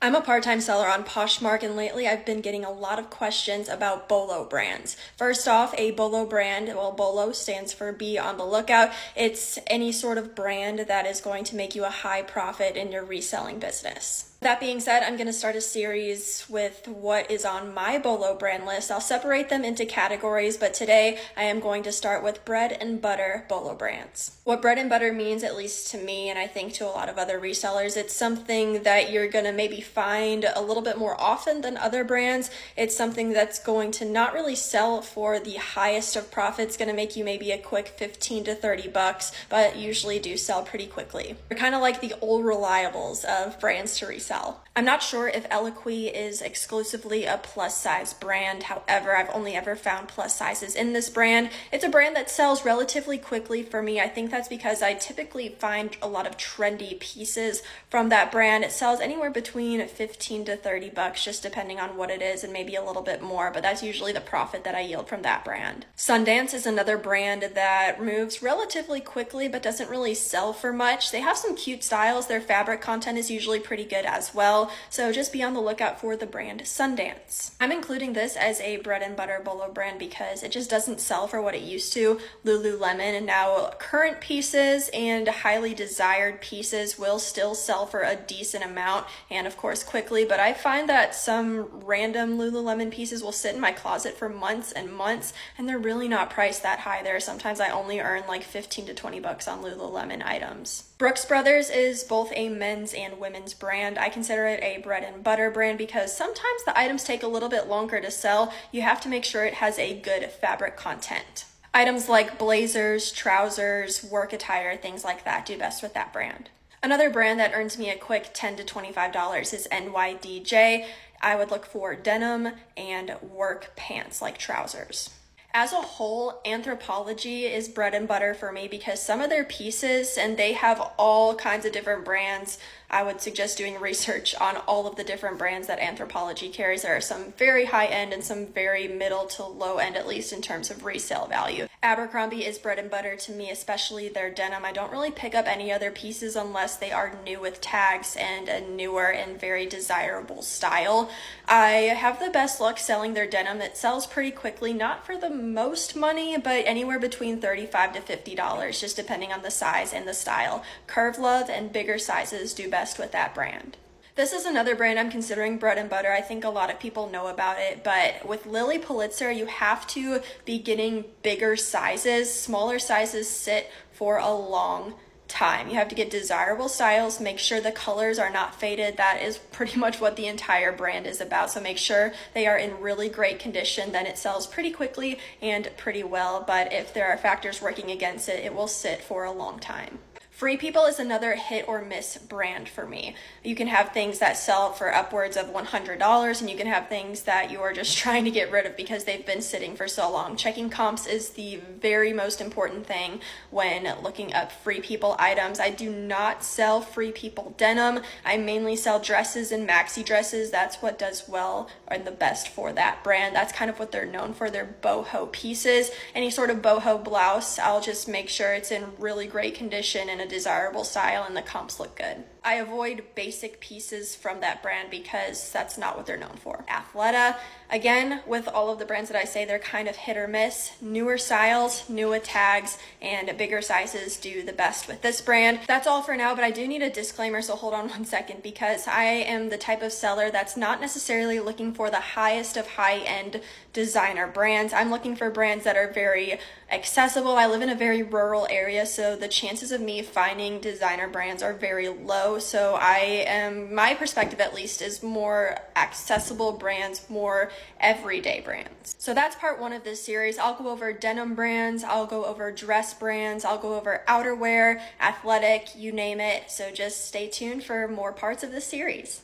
I'm a part-time seller on Poshmark, and lately I've been getting a lot of questions about BOLO brands. First off, a BOLO brand, well, BOLO stands for be on the lookout. It's any sort of brand that is going to make you a high profit in your reselling business. That being said, I'm going to start a series with what is on my BOLO brand list. I'll separate them into categories, but today I am going to start with bread and butter BOLO brands. What bread and butter means, at least to me, and I think to a lot of other resellers, it's something that you're going to maybe find a little bit more often than other brands. It's something that's going to not really sell for the highest of profits, going to make you maybe a quick 15 to 30 bucks, but usually do sell pretty quickly. They're kind of like the old reliables of brands to resell. I'm not sure if Eloquii is exclusively a plus size brand. However, I've only ever found plus sizes in this brand. It's a brand that sells relatively quickly for me. I think that's because I typically find a lot of trendy pieces from that brand. It sells anywhere between 15 to 30 bucks, just depending on what it is, and maybe a little bit more, but that's usually the profit that I yield from that brand. Sundance is another brand that moves relatively quickly, but doesn't really sell for much. They have some cute styles. Their fabric content is usually pretty good as well, so just be on the lookout for the brand Sundance. I'm including this as a bread and butter BOLO brand because it just doesn't sell for what it used to. Lululemon and now current pieces and highly desired pieces will still sell for a decent amount and of course quickly, but I find that some random Lululemon pieces will sit in my closet for months and months and they're really not priced that high there. Sometimes I only earn like 15 to 20 bucks on Lululemon items. Brooks Brothers is both a men's and women's brand. I consider it a bread and butter brand because sometimes the items take a little bit longer to sell. You have to make sure it has a good fabric content. Items like blazers, trousers, work attire, things like that do best with that brand. Another brand that earns me a quick $10 to $25 is NYDJ. I would look for denim and work pants like trousers. As a whole, Anthropologie is bread and butter for me because some of their pieces, and they have all kinds of different brands. I would suggest doing research on all of the different brands that Anthropologie carries. There are some very high end and some very middle to low end, at least in terms of resale value. Abercrombie is bread and butter to me, especially their denim. I don't really pick up any other pieces unless they are new with tags and a newer and very desirable style. I have the best luck selling their denim. It sells pretty quickly, not for the most money, but anywhere between $35 to $50, just depending on the size and the style. Curve Love and bigger sizes do best with that brand. This is another brand I'm considering bread and butter. I think a lot of people know about it, but with Lilly Pulitzer, you have to be getting bigger sizes. Smaller sizes sit for a long time. You have to get desirable styles, make sure the colors are not faded. That is pretty much what the entire brand is about. So make sure they are in really great condition, then it sells pretty quickly and pretty well. But if there are factors working against it, it will sit for a long time. Free People is another hit or miss brand for me. You can have things that sell for upwards of $100 and you can have things that you are just trying to get rid of because they've been sitting for so long. Checking comps is the very most important thing when looking up Free People items. I do not sell Free People denim. I mainly sell dresses and maxi dresses. That's what does well and the best for that brand. That's kind of what they're known for, their boho pieces. Any sort of boho blouse, I'll just make sure it's in really great condition and a desirable style and the comps look good. I avoid basic pieces from that brand because that's not what they're known for. Athleta, again, with all of the brands that I say, they're kind of hit or miss. Newer styles, newer tags, and bigger sizes do the best with this brand. That's all for now, but I do need a disclaimer, so hold on one second, because I am the type of seller that's not necessarily looking for the highest of high-end designer brands. I'm looking for brands that are very accessible. I live in a very rural area, so the chances of me finding designer brands are very low. So my perspective at least is more accessible brands, more everyday brands. So that's part one of this series. I'll go over denim brands, I'll go over dress brands, I'll go over outerwear, athletic, you name it. So just stay tuned for more parts of this series.